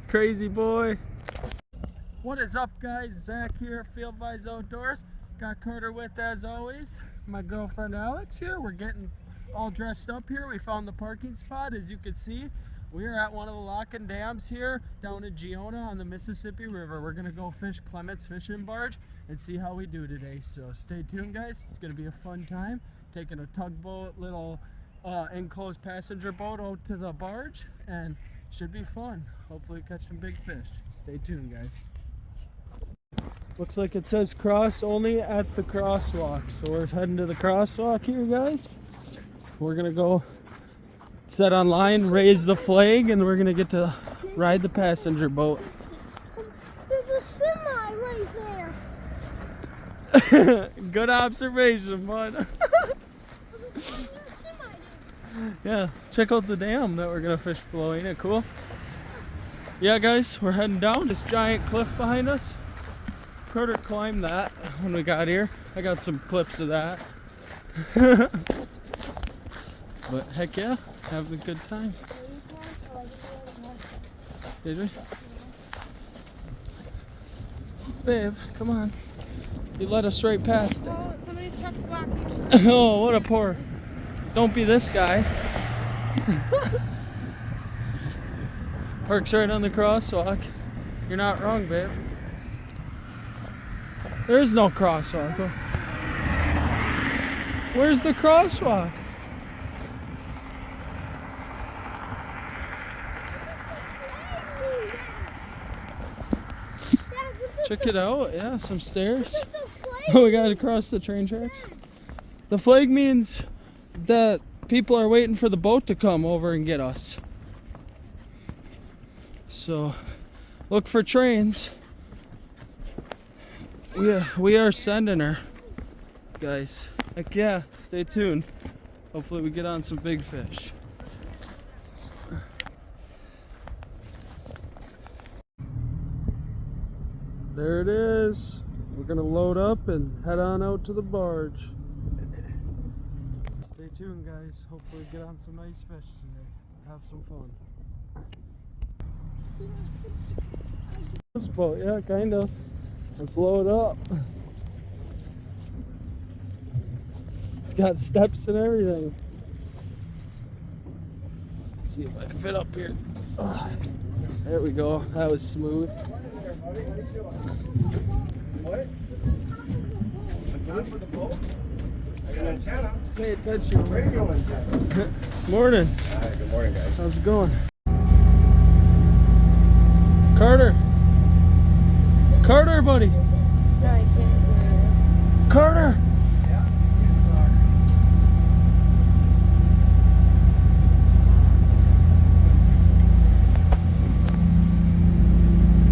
Crazy boy. What is up, guys? Zach here, Field Vise Outdoors. Got Carter with, as always, my girlfriend Alex here. We're getting all dressed up here. We found the parking spot. As you can see, we are at one of the locking dams here down in Giona on the Mississippi River. We're gonna go fish Clements fishing barge and see how we do today. So stay tuned, guys. It's gonna be a fun time. Taking a tugboat, little enclosed passenger boat out to the barge, and should be fun. Hopefully catch some big fish. Stay tuned, guys. Looks like it says cross only at the crosswalk. So we're heading to the crosswalk here, guys. We're gonna go set on line, raise the flag, and we're gonna get to ride the passenger boat. There's a semi right there. Good observation, bud. Yeah, check out the dam that we're gonna fish below. Ain't it cool? Yeah, guys, we're heading down this giant cliff behind us. Carter climbed that when we got here. I got some clips of that. But heck yeah, having a good time. Did we? Babe, come on. You led us right past it. Oh, somebody's truck's blocked. Oh, what a poor. Don't be this guy. Parks right on the crosswalk. You're not wrong, babe. There is no crosswalk. Where's the crosswalk? Check it out. Yeah, some stairs. Oh, we gotta cross the train tracks. The flag means that people are waiting for the boat to come over and get us. So look for trains. We are sending her, guys. Heck yeah, stay tuned. Hopefully we get on some big fish. There it is. We're gonna load up and head on out to the barge. Stay tuned, guys. Hopefully get on some nice fish today. Have some fun. This boat, yeah, kind of. Let's load up. It's got steps and everything. Let's see if I can fit up here. Oh, there we go. That was smooth. What? Pay attention. Morning. Hi, good morning, guys. How's it going? Carter. Carter, buddy. No, I can't hear Carter.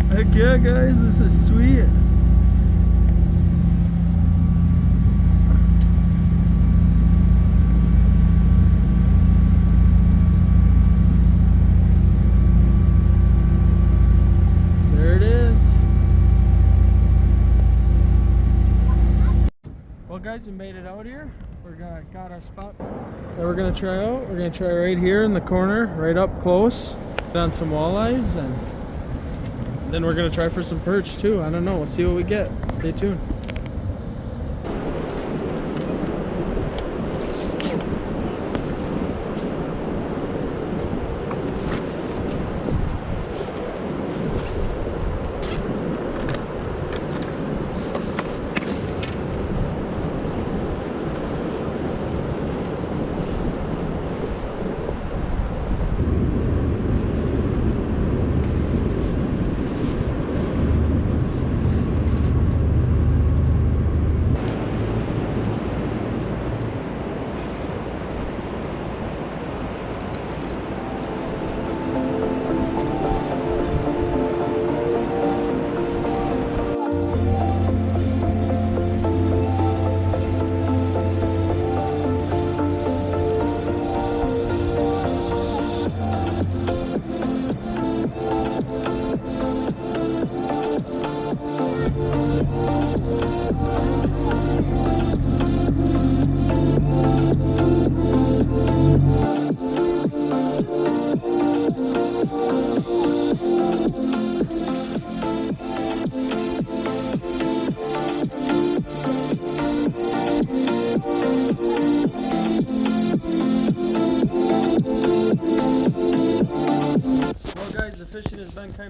Heck yeah, guys, this is sweet. There it is. Well, guys, we made it out here. Got our spot that we're gonna try out. We're gonna try right here in the corner, right up close. On some walleyes, and then we're gonna try for some perch too. I don't know, we'll see what we get. Stay tuned.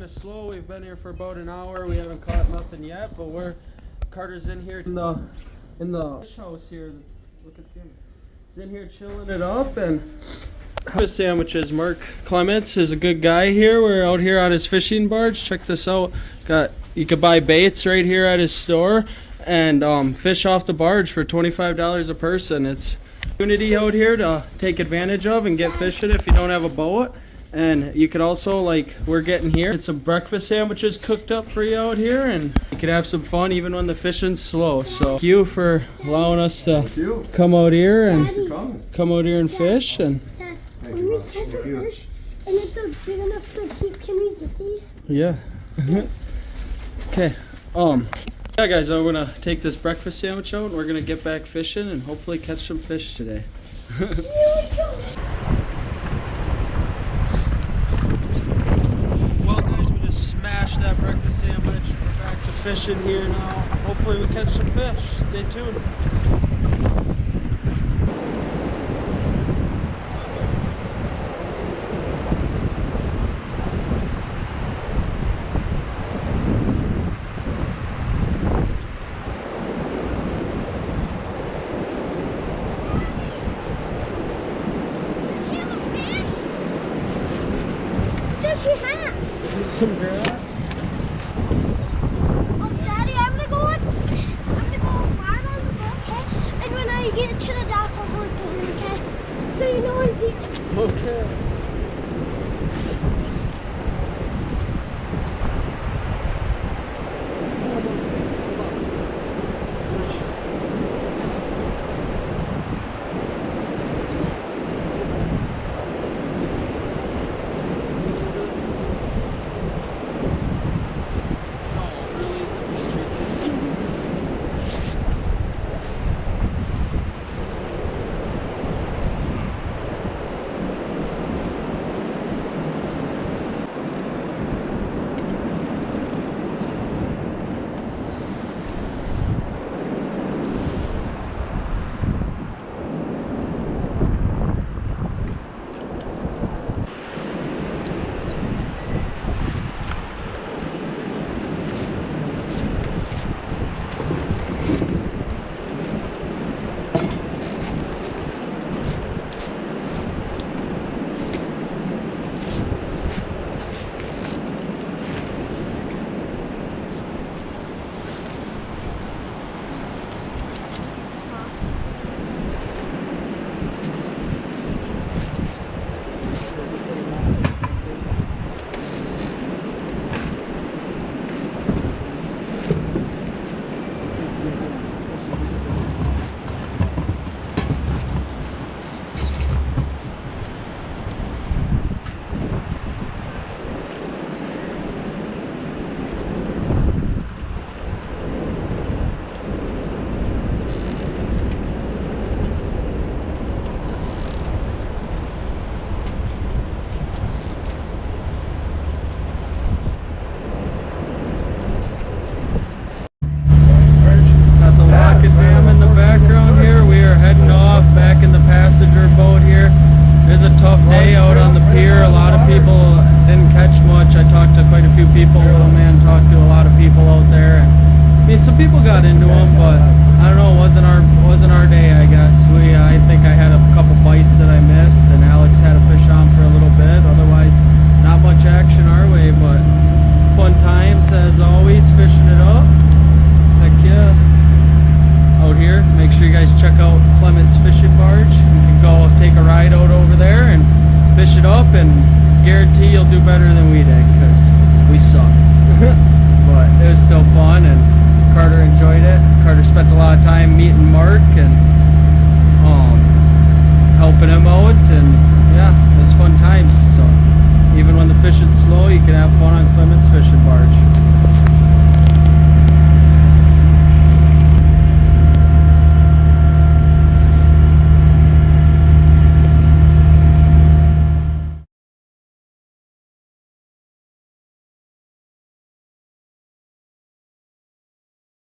kind of slow. We've been here for about an hour. We haven't caught nothing yet, but Carter's in here in the fish house here. Look at him. He's in here chilling it up and fish sandwiches. Mark Clements is a good guy here. We're out here on his fishing barge. Check this out. You could buy baits right here at his store and fish off the barge for $25 a person. It's opportunity out here to take advantage of and get fishing if you don't have a boat. And you could also, like we're getting here, get some breakfast sandwiches cooked up for you out here, and you could have some fun even when the fishing's slow. So thank you for allowing us to come out here and fish. And Dad, when we catch a fish and it's big enough to keep, can we get these? Yeah. Okay. Yeah, guys, I'm gonna take this breakfast sandwich out and we're gonna get back fishing and hopefully catch some fish today. Here we go. Well, guys, we just smashed that breakfast sandwich. We're back to fishing here now. Hopefully we catch some fish. Stay tuned. Some grass. Oh, Daddy, I'm gonna go far on the boat, okay? And when I get to the dock, I'll hold it, okay? So you know I'm here. Okay. Some people got into them, but I don't know. It wasn't our day, I guess. I think I had a couple bites that I missed, and Alex had a fish on for a little bit. Otherwise, not much action our way, but fun times as always. Fishing it up. Heck yeah! Out here, make sure you guys check out Clements Fishing Barge. You can go take a ride out over there and fish it up, and guarantee you'll do better than we did, because we suck. But it was still fun, and Carter enjoyed it. Carter spent a lot of time meeting Mark and helping him out, and yeah, it was fun times. So even when the fishing's slow, you can have fun on Clements Fishing Barge.